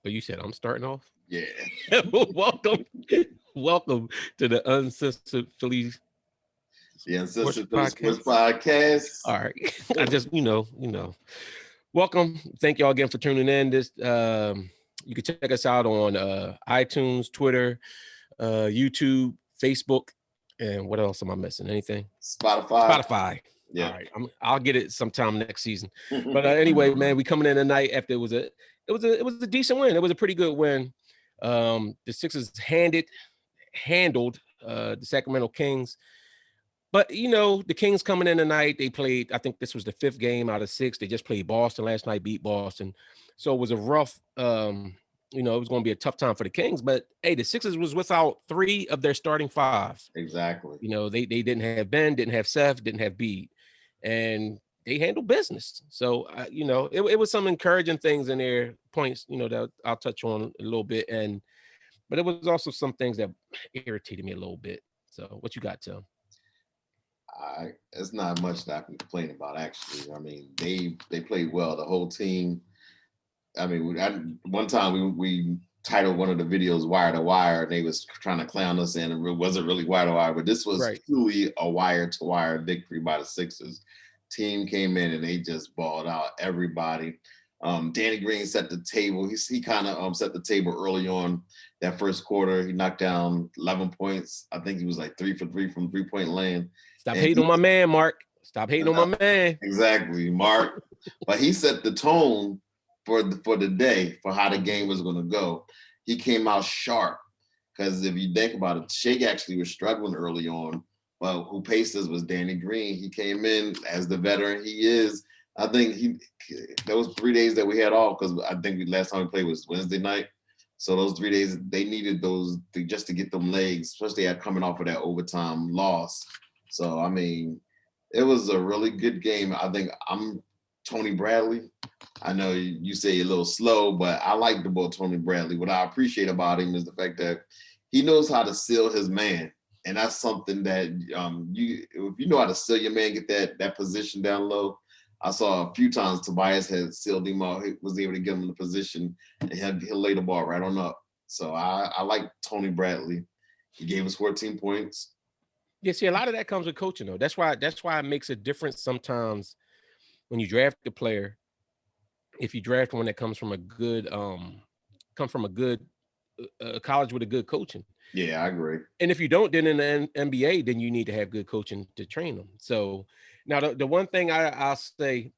But you said I'm starting off. Yeah. Welcome to the Uncensored Phillies The Sports Uncensored Philly Sports Podcast. Podcast. All right, I just welcome. Thank y'all again for tuning in. You can check us out on iTunes, Twitter, YouTube, Facebook, and what else am I missing? Anything? Spotify. Yeah. All right, I'll get it sometime next season. But anyway, man, we coming in tonight after it was a decent win. It was a pretty good win. The Sixers handled the Sacramento Kings. But, the Kings coming in tonight, they played, I think this was the 5th game out of 6. They just played Boston last night, beat Boston. So it was a rough, it was going to be a tough time for the Kings. But, hey, the Sixers was without 3 of their starting 5. Exactly. They didn't have Ben, didn't have Seth, didn't have Bede. And they handled business. So, it was some encouraging things in their points, that I'll touch on a little bit. But it was also some things that irritated me a little bit. So what you got, Tim? It's not much that I can complain about, actually. I mean, they played well. The whole team. I mean, one time we titled one of the videos "Wire to Wire," and they was trying to clown us, and it wasn't really wire to wire, but this was truly a wire to wire victory by the Sixers. Team came in and they just balled out everybody. Danny Green set the table. He kind of set the table early on that first quarter. He knocked down 11 points. I think he was like 3 for 3 from 3-point land. Stop hating on my man, Mark. Stop hating on my man. Exactly, Mark. But he set the tone for the day, for how the game was going to go. He came out sharp, because if you think about it, Shake actually was struggling early on. But who paced us was Danny Green. He came in as the veteran he is. I think those 3 days that we had off, because I think the last time we played was Wednesday night. So those 3 days, they needed those just to get them legs, especially coming off of that overtime loss. So, I mean, it was a really good game. I think I'm Tony Bradley. I know you say you're a little slow, but I like the boy Tony Bradley. What I appreciate about him is the fact that he knows how to seal his man. And that's something that if you know how to seal your man, get that position down low. I saw a few times Tobias had sealed him out. He was able to get him in the position, and he'll lay the ball right on up. So I like Tony Bradley. He gave us 14 points. Yeah, see, a lot of that comes with coaching, though. That's why it makes a difference sometimes when you draft a player. If you draft one that comes from a good college with a good coaching. Yeah, I agree. And if you don't, then in the NBA, then you need to have good coaching to train them. So now the one thing I'll say,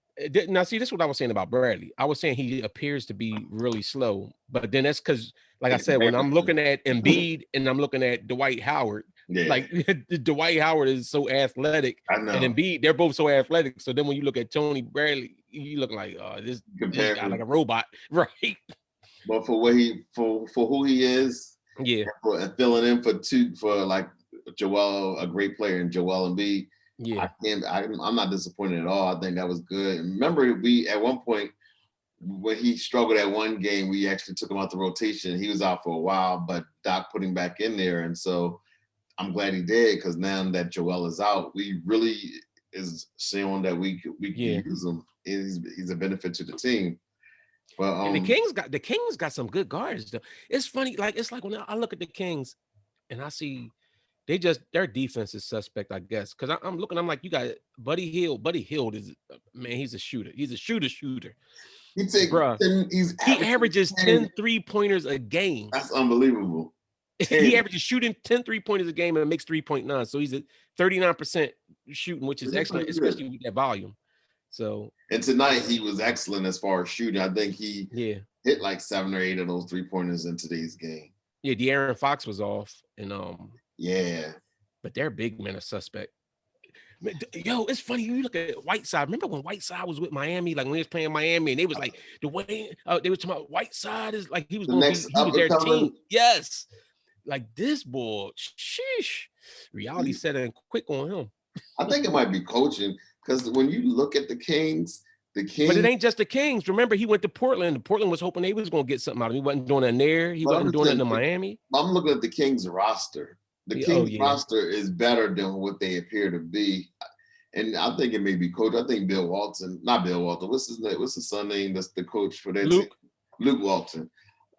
now see, this is what I was saying about Bradley. I was saying he appears to be really slow, but then that's because, like I said, when I'm looking at Embiid and I'm looking at Dwight Howard, like Dwight Howard is so athletic, I know. and Embiid, they're both so athletic. So then when you look at Tony Bradley, you look like this guy like a robot, right? But for who he is, yeah, and filling in for like Joel, a great player, and Joel Embiid. Yeah, I'm not disappointed at all. I think that was good. And remember, we at one point when he struggled at one game, we actually took him out the rotation. He was out for a while, but Doc put him back in there, and so I'm glad he did, because now that Joel is out, we really is showing that we can use him. He's a benefit to the team. But and the Kings got some good guards though. It's funny, it's like when I look at the Kings and I see their defense is suspect, I guess. Because I'm looking, I'm like, you got Buddy Hield. Buddy Hield is, man, he's a shooter. He's a shooter. He averages 10 3-pointers a game. That's unbelievable. He averages shooting 10 3-pointers a game and makes 3.9. So he's at 39% shooting, which is excellent, especially with that volume. So, and tonight he was excellent as far as shooting. I think he hit like 7 or 8 of those 3-pointers in today's game. Yeah, De'Aaron Fox was off, and but their big men are suspect. Yo, it's funny. You look at Whiteside. Remember when Whiteside was with Miami, like when he was playing Miami, and they was like the way they was talking about Whiteside is like he was going to be, he was their team. Yes, like this boy, sheesh. Reality set in quick on him. I think it might be coaching, because when you look at the Kings. But it ain't just the Kings. Remember, he went to Portland. Portland was hoping they was going to get something out of him. He wasn't doing it there. He wasn't doing it in Miami. I'm looking at the Kings roster. The Kings roster is better than what they appear to be. And I think it may be coach. I think Bill Walton, not Bill Walton. What's his name? What's his son name? That's the coach for that team? Luke Walton.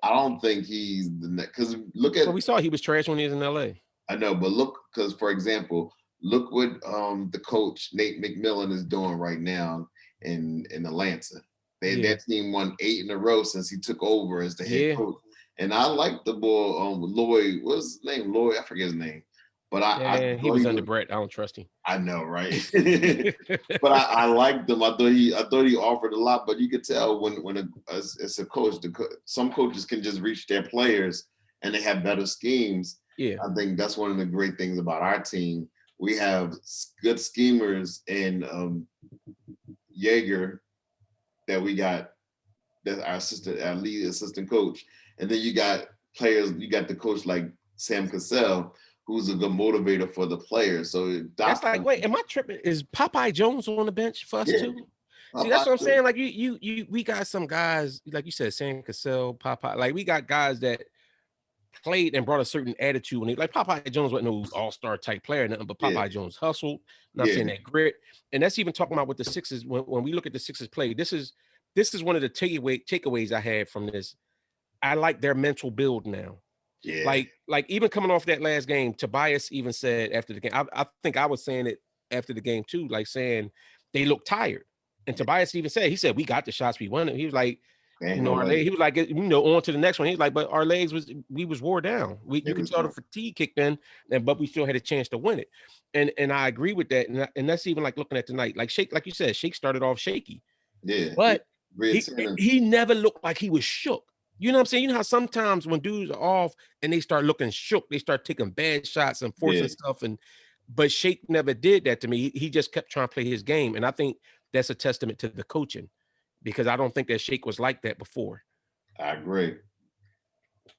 I don't think he's the next. Because look at. Well, we saw he was trash when he was in LA. I know, but look, because for example, look what the coach Nate McMillan is doing right now in Atlanta. That team won 8 in a row since he took over as the head coach. And I like the boy Lloyd. What's his name? Lloyd. I forget his name. But he was under Brett. I don't trust him. I know, right? But I liked him. I thought he offered a lot. But you could tell when it's a coach, some coaches can just reach their players and they have better schemes. Yeah, I think that's one of the great things about our team. We have good schemers in Jaeger that we got. That's our lead assistant coach, and then you got players. You got the coach like Sam Cassell, who's a good motivator for the players. So that's like, wait, am I tripping? Is Popeye Jones on the bench for us too? See, that's what I'm saying. Like we got some guys, like you said, Sam Cassell, Popeye. Like we got guys that played and brought a certain attitude. When like Popeye Jones wasn't no all-star type player, nothing, but Popeye Jones hustled. Not saying that grit, and that's even talking about what the Sixers. When we look at the Sixers play, this is one of the takeaways I had from this. I like their mental build now. Yeah. Like even coming off that last game, Tobias even said after the game, I think I was saying it after the game too, like saying they look tired. And Tobias even said, he said, we got the shots we wanted. He was like, he was like, on to the next one. He's like, but our legs was wore down. You could tell the fatigue kicked in, but we still had a chance to win it. And I agree with that. And that's even like looking at tonight, like Shake, like you said, Shake started off shaky. Yeah. But he never looked like he was shook. You know what I'm saying? You know how sometimes when dudes are off and they start looking shook, they start taking bad shots and forcing stuff. But Shake never did that to me. He just kept trying to play his game. And I think that's a testament to the coaching, because I don't think that Shake was like that before. I agree.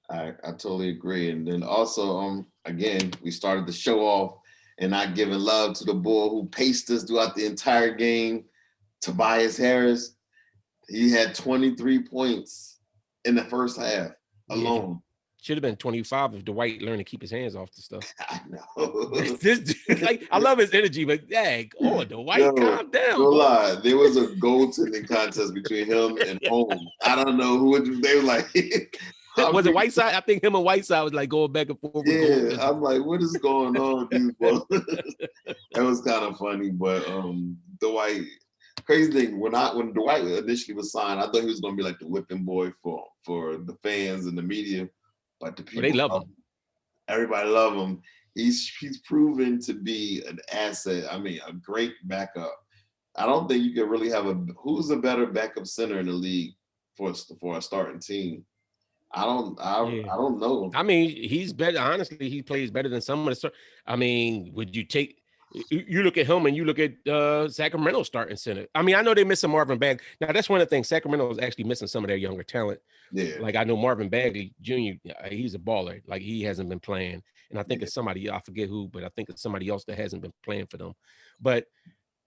I totally agree. And then also, again, we started the show off and not giving love to the boy who paced us throughout the entire game, Tobias Harris. He had 23 points in the first half alone. Should have been 25 if Dwight learned to keep his hands off the stuff. I know. I love his energy, but dang, Dwight, calm down. No lie. There was a goaltending contest between him and Holmes. I don't know who they were like. Was it Whiteside? I think him and Whiteside was like going back and forth. Yeah, I'm like, what is going on with these boys? That was kind of funny, but Dwight. Crazy thing, when Dwight initially was signed, I thought he was going to be like the whipping boy for the fans and the media, but the people they love him. Everybody love him. He's proven to be an asset. I mean, a great backup. I don't think you can really have who's a better backup center in the league for a starting team. I don't know. I mean, he's better. Honestly, he plays better than some of the. I mean, would you take? You look at him and you look at Sacramento starting center. I mean, I know they're missing Marvin Bagley. Now, that's one of the things. Sacramento is actually missing some of their younger talent. Yeah. Like I know Marvin Bagley Jr., he's a baller. Like he hasn't been playing. And I think it's somebody, I forget who, but I think it's somebody else that hasn't been playing for them. But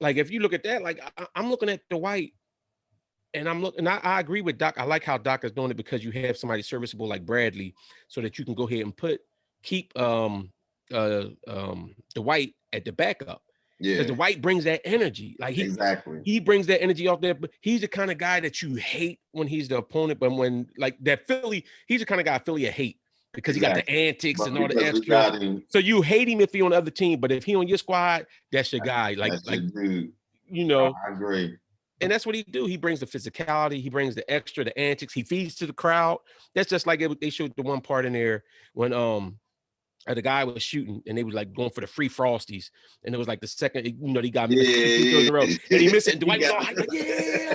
like, if you look at that, like I'm looking at Dwight and I agree with Doc. I like how Doc is doing it because you have somebody serviceable like Bradley so that you can go ahead and keep Dwight at the backup. Yeah, because Dwight brings that energy. Like he brings that energy off there. But he's the kind of guy that you hate when he's the opponent, but when like that Philly, he's the kind of guy Philly hate because he got the antics and all the extra. So you hate him if he's on the other team, but if he on your squad, that's your guy. You know, I agree. And that's what he do. He brings the physicality. He brings the extra, the antics. He feeds to the crowd. That's just like they showed the one part in there when the guy was shooting and they was like going for the free Frosties. And it was like the second, he got me in a row. And he missed it. And Dwight was all like,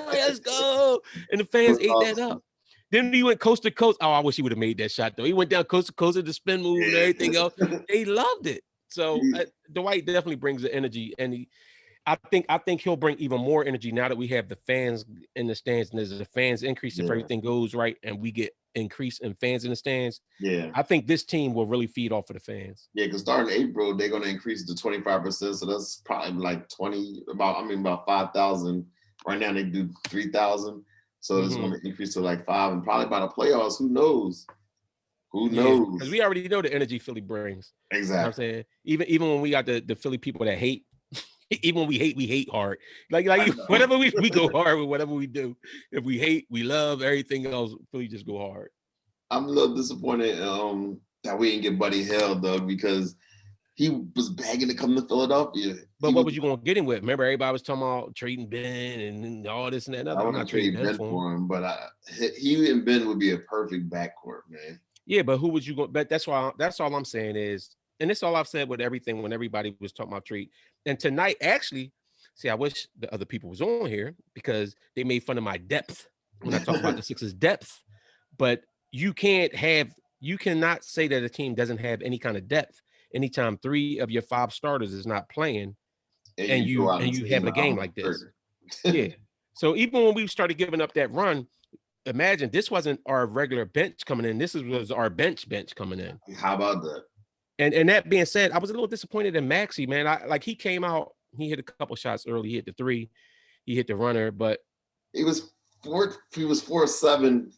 let's go. And the fans ate that up. Then he went coast to coast. Oh, I wish he would have made that shot though. He went down coast to coast with the spin move and everything else. They loved it. So Dwight definitely brings the energy, and I think he'll bring even more energy now that we have the fans in the stands, and there's the fans increase if everything goes right and we get increase in fans in the stands. Yeah, I think this team will really feed off of the fans. Yeah, because starting April they're going to increase it to 25%, so that's probably like about 5,000. Right now they do 3,000, so it's going to increase to like 5, and probably by the playoffs. Who knows? Who knows? Because we already know the energy Philly brings. Exactly. You know what I'm saying? Even when we got the Philly people that hate. Even when we hate hard. Like whatever we go hard with whatever we do. If we hate, we love, everything else, Philly just go hard. I'm a little disappointed that we didn't get Buddy Hill though, because he was begging to come to Philadelphia. But what was you going to get him with? Remember, everybody was talking about trading Ben and all this and that. I I'm want not to trading trade Ben Ben for him. but he and Ben would be a perfect backcourt, man. Yeah, but who would you go? But that's all I'm saying is, and that's all I've said with everything when everybody was talking about trade. And tonight, actually, see, I wish the other people was on here because they made fun of my depth when I talk about the Sixers' depth. But you cannot say that a team doesn't have any kind of depth anytime 3 of your 5 starters is not playing, and you have a game like this. Yeah. So even when we started giving up that run, imagine this wasn't our regular bench coming in. This was our bench coming in. How about that? And that being said, I was a little disappointed in Maxey, man. He came out, he hit a couple shots early, he hit the 3, he hit the runner, but he was 4-7.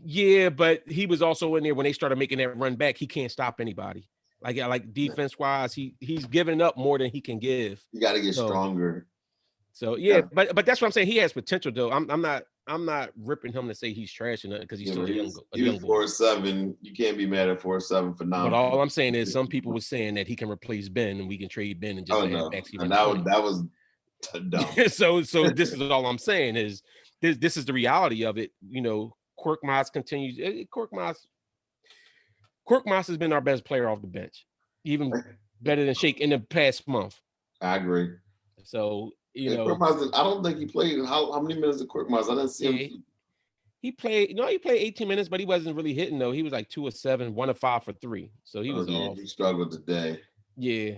Yeah, but he was also in there when they started making that run back. He can't stop anybody. Like defense wise, he's giving up more than he can give. You got to get stronger. So yeah, but that's what I'm saying. He has potential though. I'm not ripping him to say he's trash or nothing because he's still a young boy. 4-7. You can't be mad at 4-7 for now. But all I'm saying is some people were saying that he can replace Ben and we can trade Ben and just that was dumb. so this is all I'm saying is this is the reality of it. You know, Korkmaz continues. Korkmaz has been our best player off the bench, even better than Shake in the past month. I agree. So I don't think he played. How many minutes did Korkmaz? I didn't see him. He played 18 minutes, but he wasn't really hitting though. He was like 2 of 7, 1 of 5 for 3. So he was off. He struggled today. Yeah.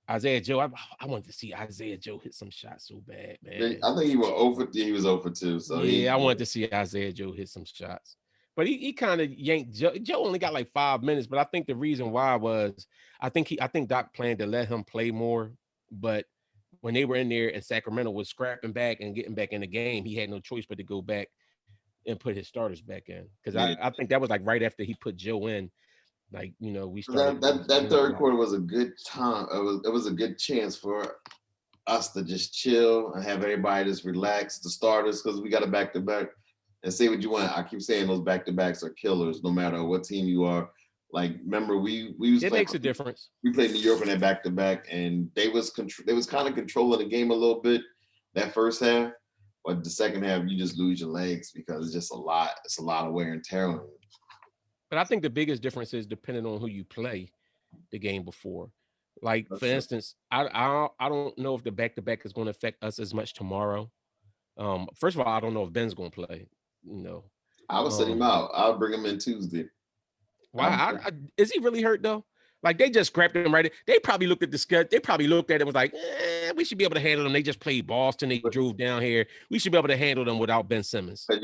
Isaiah Joe, I wanted to see Isaiah Joe hit some shots so bad, man. I think he was 0 for 3. He was 0 for 2. So I wanted to see Isaiah Joe hit some shots. But he kind of yanked Joe. Joe only got like 5 minutes, but I think the reason why was I think Doc planned to let him play more. But when they were in there and Sacramento was scrapping back and getting back in the game, he had no choice but to go back and put his starters back in. Because I think that was like right after he put Joe in. Like, we started that third quarter was a good time. It was a good chance for us to just chill and have everybody just relax, the starters, because we got a back-to-back. And say what you want. I keep saying those back-to-backs are killers, no matter what team you are. Like, remember it makes a difference. We played New York on that back-to-back, and they was kind of controlling the game a little bit that first half, but the second half you just lose your legs because it's just a lot. It's a lot of wear and tear on you. But I think the biggest difference is depending on who you play the game before. Like, for instance, I don't know if the back-to-back is going to affect us as much tomorrow. First of all, I don't know if Ben's going to play. I would send him out. I'll bring him in Tuesday. Why? Is he really hurt though? Like, they just scrapped him right. They probably looked at the schedule. They probably looked at it and was like, we should be able to handle them. They just played Boston. They drove down here. We should be able to handle them without Ben Simmons. But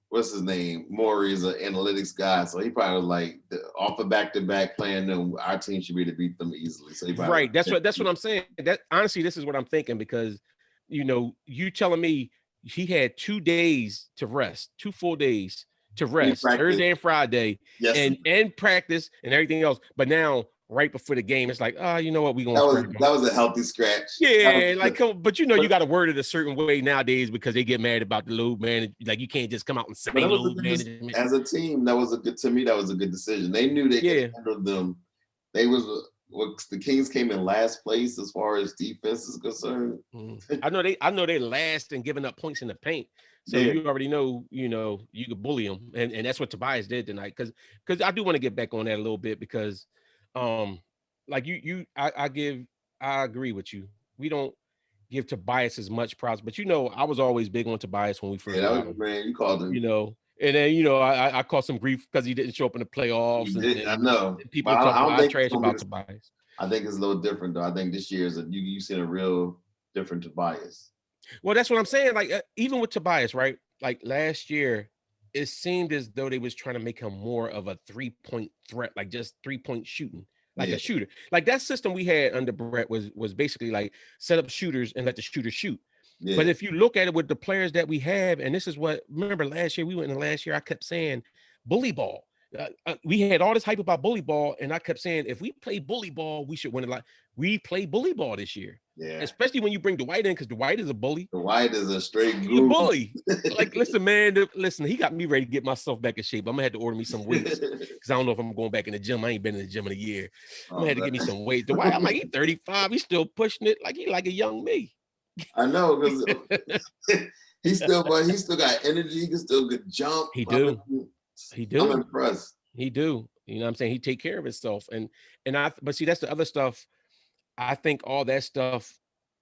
what's his name? Maury is an analytics guy, so he probably was like, off a back-to-back playing them, our team should be able to beat them easily. So right. That's what I'm saying. That honestly, this is what I'm thinking because you telling me he had 2 days to rest, 2 full days to rest, Thursday and Friday, yes, and practice and everything else. But now, right before the game, it's like, you know what, we gonna that was a healthy scratch. Yeah, but you got to word it a certain way nowadays because they get mad about the load management. Like, you can't just come out and say load management. As a team, that was a good decision. They knew they could handle them. The Kings came in last place as far as defense is concerned. I know they last in giving up points in the paint. So you already know, you could bully them. And that's what Tobias did tonight. Because I do want to get back on that a little bit because like I agree with you. We don't give Tobias as much props, but I was always big on Tobias when we first got him. Man, you called him. And then, I caught some grief because he didn't show up in the playoffs. I know. And people talk trash about Tobias. I think it's a little different, though. I think this year you've seen a real different Tobias. Well, that's what I'm saying. Like, even with Tobias, right? Like, last year, it seemed as though they was trying to make him more of a 3-point threat, like just 3-point shooting, like a shooter. Like, that system we had under Brett was basically like set up shooters and let the shooters shoot. Yeah. But if you look at it with the players that we have, and this is remember last year, I kept saying bully ball. We had all this hype about bully ball, and I kept saying, if we play bully ball, we should win a lot. We play bully ball this year. Yeah. Especially when you bring Dwight in, because Dwight is a bully. Dwight is a straight He's a bully. Like, listen, man, he got me ready to get myself back in shape. I'm gonna have to order me some weights because I don't know if I'm going back in the gym. I ain't been in the gym in a year. I'm gonna have to get me some weights. Dwight, I'm like, he's 35. He's still pushing it like he like a young me. I know, because he still got energy. He can still good jump. He do. I'm impressed. He do. You know what I'm saying? He take care of himself. But see, that's the other stuff. I think all this stuff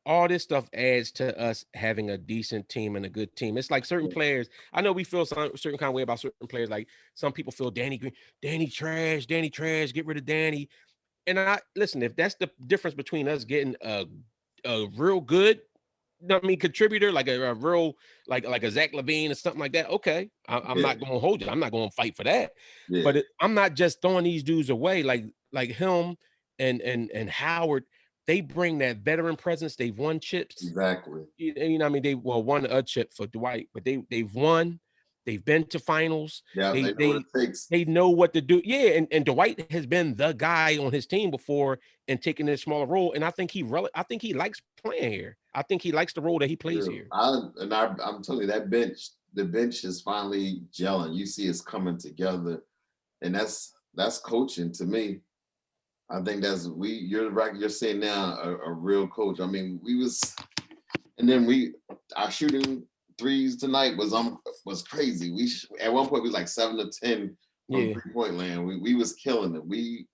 adds to us having a decent team and a good team. It's like certain players. I know we feel certain kind of way about certain players. Like some people feel Danny trash, get rid of Danny. And listen, if that's the difference between us getting a real good, contributor, like a real, like a Zach LaVine or something like that. Okay. I'm not going to hold you. I'm not going to fight for that. Yeah. But I'm not just throwing these dudes away. Like him and Howard, they bring that veteran presence. They've won chips. Exactly. You know, they won a chip for Dwight, but they've won. They've been to finals. Yeah, they know what it takes. They know what to do. Yeah, and Dwight has been the guy on his team before and taking a smaller role. And I think he likes playing here. I think he likes the role that he plays here. I'm telling you, the bench is finally gelling. You see it's coming together, and that's coaching to me. I think you're right. You're saying now a real coach. I mean, our shooting threes tonight was crazy. At one point we was like 7 to 10 from 3-point land. We was killing it. We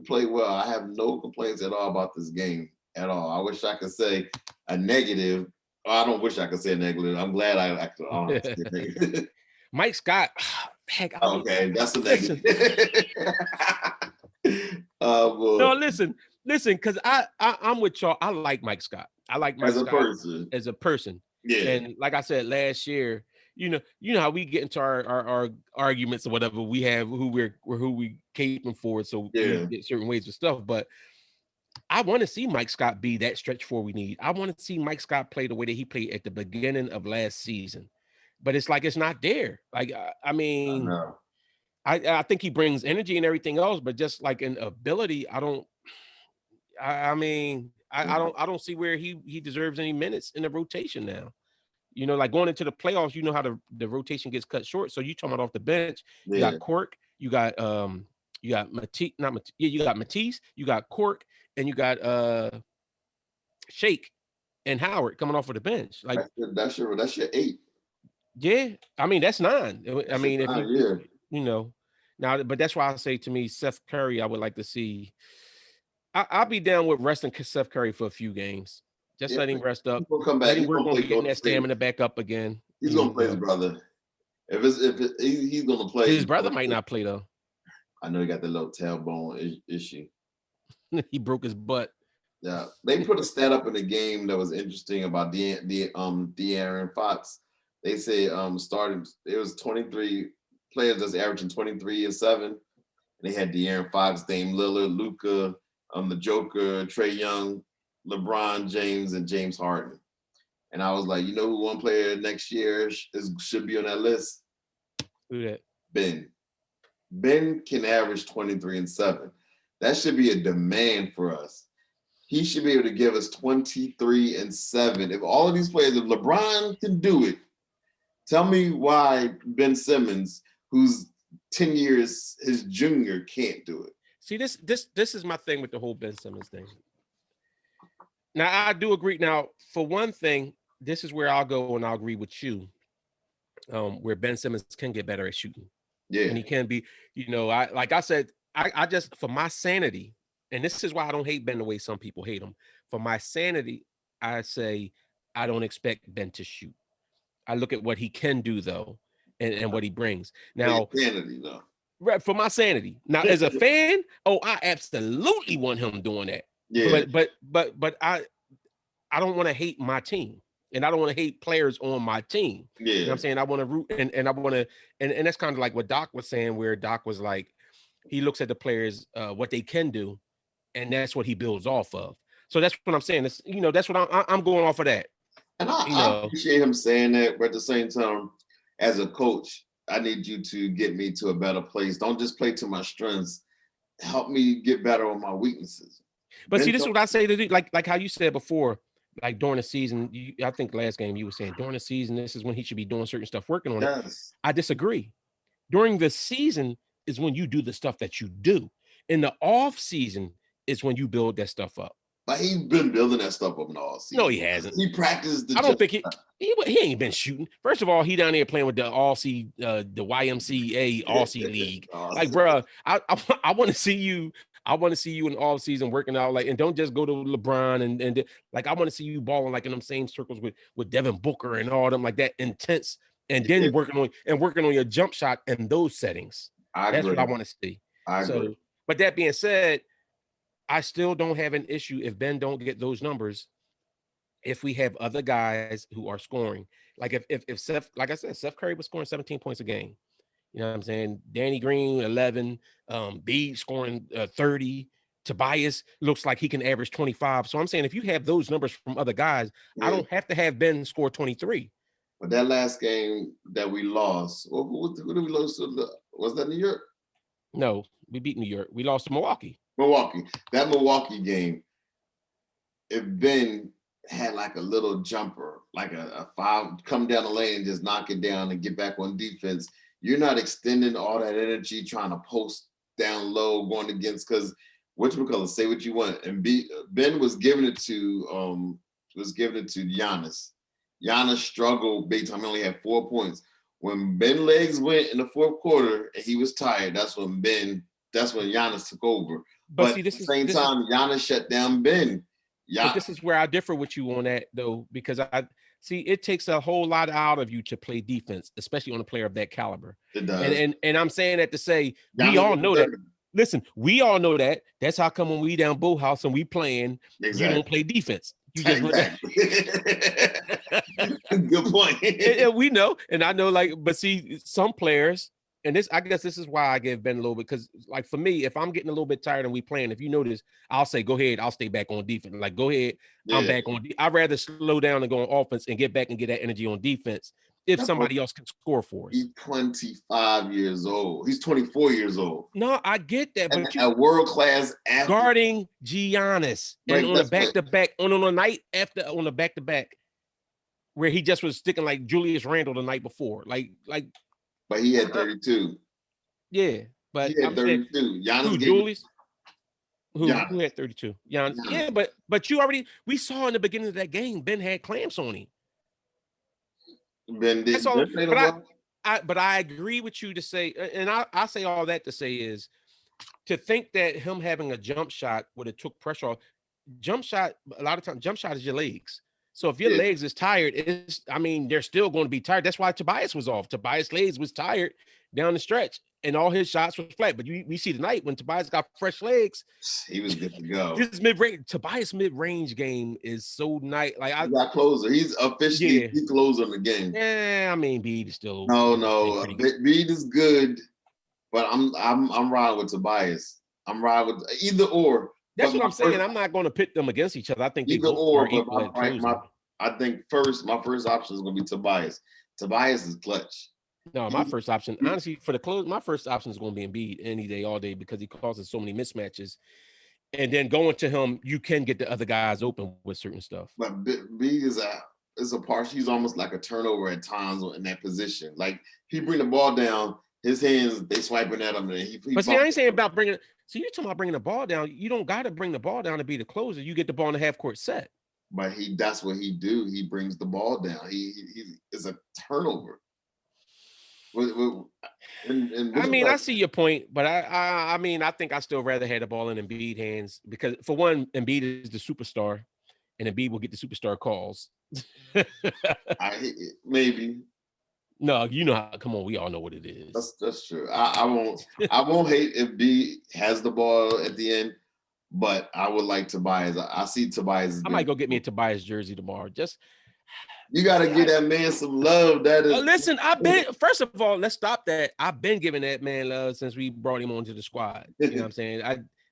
played well. I have no complaints at all about this game at all. I wish I could say a negative. I don't wish I could say a negative. I'm glad I actually. Mike Scott. Heck. Okay, that's a negative. No, listen, because I'm with y'all. I like Mike Scott. I like Mike Scott as a person. Yeah. And like I said last year, you know how we get into our arguments or whatever. We have who we caping for, so we get certain ways of stuff. But I want to see Mike Scott be that stretch four we need. I want to see Mike Scott play the way that he played at the beginning of last season. But it's like it's not there. Like I think he brings energy and everything else, but just like an ability, I don't see where he deserves any minutes in the rotation now. You know, like going into the playoffs, you know how the rotation gets cut short. So you talking about off the bench, you got Cork, you got Matisse, you got Matisse, you got Cork, and you got Shake and Howard coming off of the bench. Like that's your 8. Yeah, I mean that's 9. I mean, you know, now, but that's why I say to me, Seth Curry, I would like to see. I'll be down with resting Seth Curry for a few games. Just let him rest up. He'll come back. Let him work on getting that stamina back up again. He's gonna play his brother. He's gonna play. His brother might not play though. I know he got the little tailbone issue. He broke his butt. Yeah, they put a stat up in the game that was interesting about De'Aaron Fox. They say it was 23 players that's averaging 23 and 7. And they had De'Aaron Fox, Dame Lillard, Luka, the Joker, Trae Young, LeBron James, and James Harden. And I was like, you know who one player next year should be on that list? Who that? Ben. Ben can average 23 and 7. That should be a demand for us. He should be able to give us 23 and 7. If all of these players, if LeBron can do it, tell me why Ben Simmons, who's 10 years his junior, can't do it. See, this is my thing with the whole Ben Simmons thing. Now, I do agree. Now, for one thing, this is where I'll go and I'll agree with you, where Ben Simmons can get better at shooting. Yeah. And he can be, I just, for my sanity, and this is why I don't hate Ben the way some people hate him. For my sanity, I say I don't expect Ben to shoot. I look at what he can do, though, and what he brings. Now, sanity, though. Right, for my sanity. Now, as a fan, I absolutely want him doing that. Yeah. But I don't want to hate my team, and I don't want to hate players on my team. Yeah. You know what I'm saying? I want to root, and I want to, and that's kind of like what Doc was saying, where Doc was like, he looks at the players, what they can do, and that's what he builds off of. So that's what I'm saying. It's, that's what I'm going off of that. And I appreciate him saying that, but at the same time, as a coach, I need you to get me to a better place. Don't just play to my strengths. Help me get better on my weaknesses. But see, this is what I say to do. Like how you said before, like during the season, I think last game you were saying during the season, this is when he should be doing certain stuff, working on it. I disagree. During the season is when you do the stuff that you do. In the off season is when you build that stuff up. But he's been building that stuff up in the all season. No, he hasn't. He practiced. I don't think he ain't been shooting. First of all, he down there playing with the the YMCA Aussie League. Like, bro, I want to see you. I want to see you in the off season working out, like, and don't just go to LeBron and like I want to see you balling like in them same circles with Devin Booker and all them, like that intense, and then working on your jump shot in those settings. That's what I want to see. I agree. But that being said, I still don't have an issue if Ben don't get those numbers. If we have other guys who are scoring, like if Seth, like I said, Seth Curry was scoring 17 points a game. You know what I'm saying? Danny Green 11, B scoring 30. Tobias looks like he can average 25. So I'm saying if you have those numbers from other guys, I don't have to have Ben score 23. But that last game that we lost, what did we lose to? Was that New York? No, we beat New York. We lost to Milwaukee. That Milwaukee game, if Ben had like a little jumper, like a five, come down the lane and just knock it down and get back on defense, you're not extending all that energy trying to post down low, going against, because whatchamacallit, say what you want. And Ben was giving it to Giannis. Giannis struggled big time. He only had 4 points. When Ben's legs went in the fourth quarter and he was tired, that's when Giannis took over. But see, at the same time, Giannis shut down Ben. But this is where I differ with you on that, though, because I see it takes a whole lot out of you to play defense, especially on a player of that caliber. It does. And I'm saying that to say we all know that. Listen, we all know that. That's how come when we down Bull House and we playing, you don't play defense. You just Good point. And we know, and I know, like, but see, some players, and this, I guess this is why I give Ben a little bit, because like for me, if I'm getting a little bit tired and we playing, if you notice, I'll say, go ahead, I'll stay back on defense. Like, go ahead, I'm back on. I'd rather slow down and go on offense and get back and get that energy on defense if somebody else can score for us. He's 25 years old. He's 24 years old. No, I get that, but a world-class athlete guarding Giannis and on a back-to-back, on a night after, on a back-to-back, where he just was sticking like Julius Randle the night before, like. But he had 32. Yeah, but he had 32. Giannis Julius? Who had 32? Giannis. Yeah, but we saw in the beginning of that game, Ben had clamps on him. Ben did. But I agree with you to say, and I say all that to say is, to think that him having a jump shot would have took pressure off. Jump shot, a lot of times, jump shot is your legs. So if your legs is tired, they're still going to be tired. That's why Tobias was off. Tobias' legs was tired down the stretch, and all his shots were flat. But we see tonight when Tobias got fresh legs, he was good to go. His Tobias mid-range game is so nice. Like he got closer. He's officially he closed on the game. Yeah, I mean, Bede is still Bede is good, but I'm riding with Tobias. I'm riding with either or. That's what I'm saying. I'm not going to pit them against each other. I think either or. I think my first option is going to be Tobias. Tobias is clutch. No, my first option, honestly, for the close, my first option is going to be Embiid any day, all day, because he causes so many mismatches. And then going to him, you can get the other guys open with certain stuff. But Embiid is a partial. He's almost like a turnover at times in that position. Like he bring the ball down, his hands they swiping at him. And but see, I ain't saying about bringing. So you're talking about bringing the ball down. You don't got to bring the ball down to be the closer. You get the ball in the half court set. But that's what he do. He brings the ball down. He is a turnover. I see your point, but I think I still rather have the ball in Embiid hands because for one, Embiid is the superstar, and Embiid will get the superstar calls. Maybe. No, you know how. Come on, we all know what it is. That's true. I won't hate if B has the ball at the end, but I would like Tobias. I see Tobias. I might go get me a Tobias jersey tomorrow. You got to give that man some love. That is. Listen, first of all, let's stop that. I've been giving that man love since we brought him onto the squad. You know what I'm saying?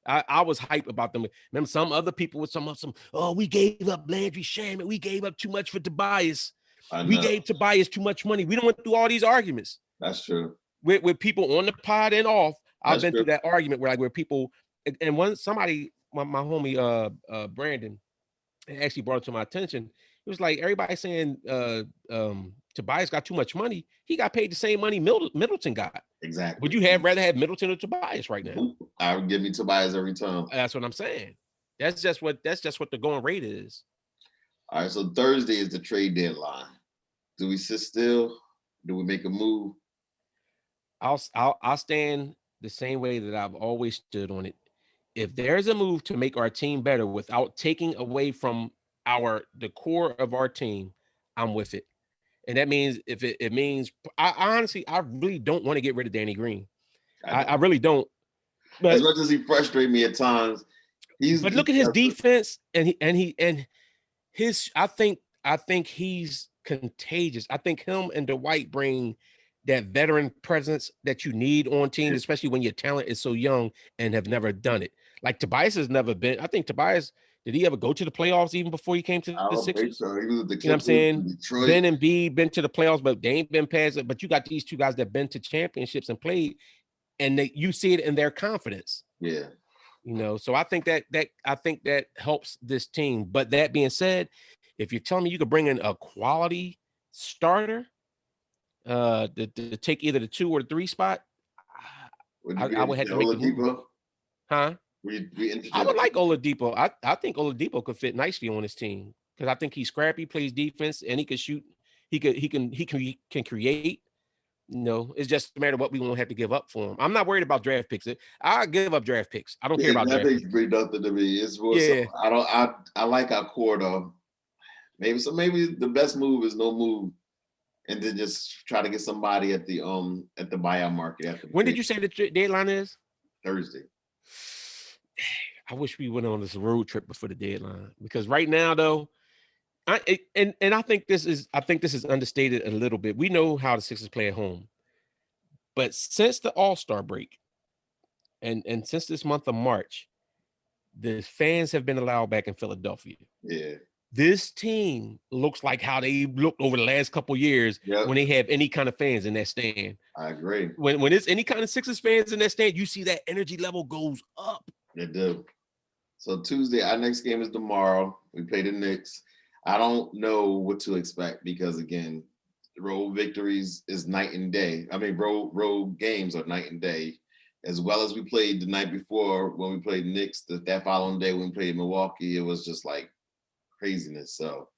I was hype about them. Remember, some other people with some. Oh, we gave up Landry Shamet. We gave up too much for Tobias. We gave Tobias too much money. We don't went through all these arguments. That's true. With people on the pod and off, I've been True. through that argument where people and when somebody, my homie Brandon actually brought it to my attention. It was like everybody saying Tobias got too much money. He got paid the same money Middleton got. Exactly. Would you rather have Middleton or Tobias right now? I would give me Tobias every time. That's what I'm saying. That's just what the going rate is. All right, so Thursday is the trade deadline. Do we sit still? Do we make a move? I'll stand the same way that I've always stood on it. If there's a move to make our team better without taking away from the core of our team, I'm with it. And that means if it means, I honestly, I really don't want to get rid of Danny Green. I really don't. But as much as he frustrates me at times, but look at his defense and his. I think he's contagious. I think him and Dwight bring that veteran presence that you need on teams, especially when your talent is so young and have never done it. Like Tobias has never been. I think Tobias, did he ever go to the playoffs even before he came to the Sixers? So. He was at the you know what I'm saying? Ben and B been to the playoffs, but they ain't been past it. But you got these two guys that been to championships and played, and you see it in their confidence. Yeah. So I think that helps this team. But that being said, if you're telling me you could bring in a quality starter to take either the 2 or the 3 spot, I would have to make a move. Huh? I would like Oladipo. I think Oladipo could fit nicely on his team because I think he's scrappy, plays defense, and he can shoot. He can create. It's just a matter of what we won't have to give up for him. I'm not worried about draft picks. I give up draft picks. I don't care about draft picks. Bring nothing to me. It's I like our core though. Maybe the best move is no move, and then just try to get somebody at the buyout market. When did you say the deadline is? Thursday. I wish we went on this road trip before the deadline because right now though, I think this is understated a little bit. We know how the Sixers play at home, but since the All Star break, and since this month of March, the fans have been allowed back in Philadelphia. Yeah, this team looks like how they looked over the last couple of years when they have any kind of fans in that stand. I agree. When it's any kind of Sixers fans in that stand, you see that energy level goes up. They do. So Tuesday, our next game is tomorrow. We play the Knicks. I don't know what to expect because, again, road victories is night and day. I mean, road games are night and day. As well as we played the night before when we played Knicks, that following day when we played Milwaukee, it was just like craziness. So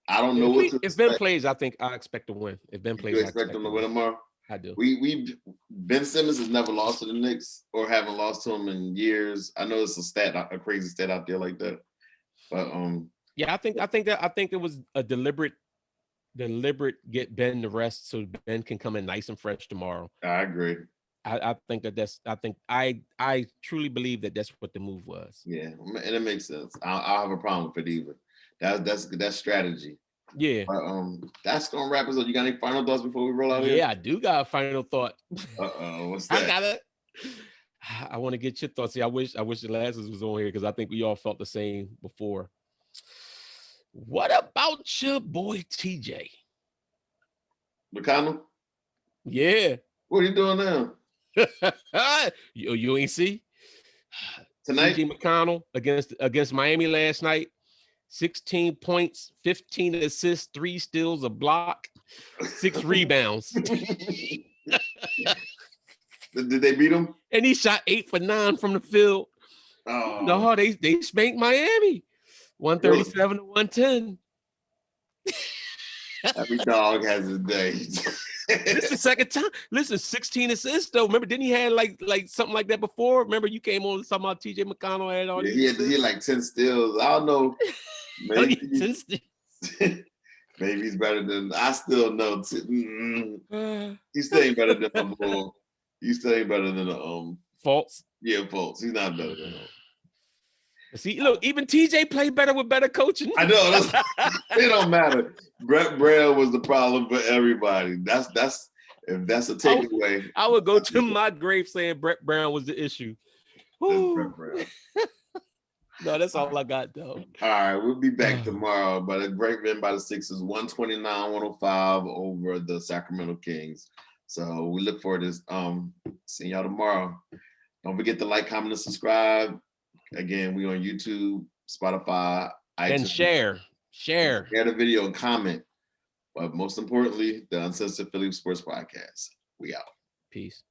I don't know what to expect. If Ben plays, I think I expect to win. If Ben plays, I expect them to win tomorrow? I do. Ben Simmons has never lost to the Knicks or haven't lost to them in years. I know it's a crazy stat out there like that, but yeah, I think it was a deliberate get Ben the rest so Ben can come in nice and fresh tomorrow. I agree. I truly believe that's what the move was. Yeah, and it makes sense. I have a problem with it either. That's strategy. Yeah. That's gonna wrap us up. You got any final thoughts before we roll out here? Yeah, I do got a final thought. What's that? I got it. I want to get your thoughts. See, I wish the Lasses was on here because I think we all felt the same before. What about your boy TJ McConnell? Yeah. What are you doing now? you ain't see tonight? TJ McConnell against Miami last night. 16 points, 15 assists, 3 steals, a block, 6 rebounds. Did they beat him? And he shot 8 for 9 from the field. Oh. No, they spanked Miami. 137 to 110. Every dog has his day. This is the second time. Listen, 16 assists though. Remember, didn't he had like something like that before? Remember, you came on talking about TJ McConnell had all these. He had like 10 steals. I don't know. Maybe maybe he's better than. I still know. He still ain't better than the He still ain't better than the Fultz. Yeah, Fultz. He's not better than him. See, look, even TJ played better with better coaching. I know. It don't matter. Brett Brown was the problem for everybody. That's if that's a takeaway. I would go to my grave saying Brett Brown was the issue. Brett Brown. No, that's all I got, though. All right, we'll be back tomorrow. But a great win by the Sixers, 129-105 over the Sacramento Kings. So we look forward to seeing y'all tomorrow. Don't forget to like, comment, and subscribe. Again, we on YouTube, Spotify, iTunes. And share the video and comment. But most importantly, the Uncensored Philly Sports Podcast. We out. Peace.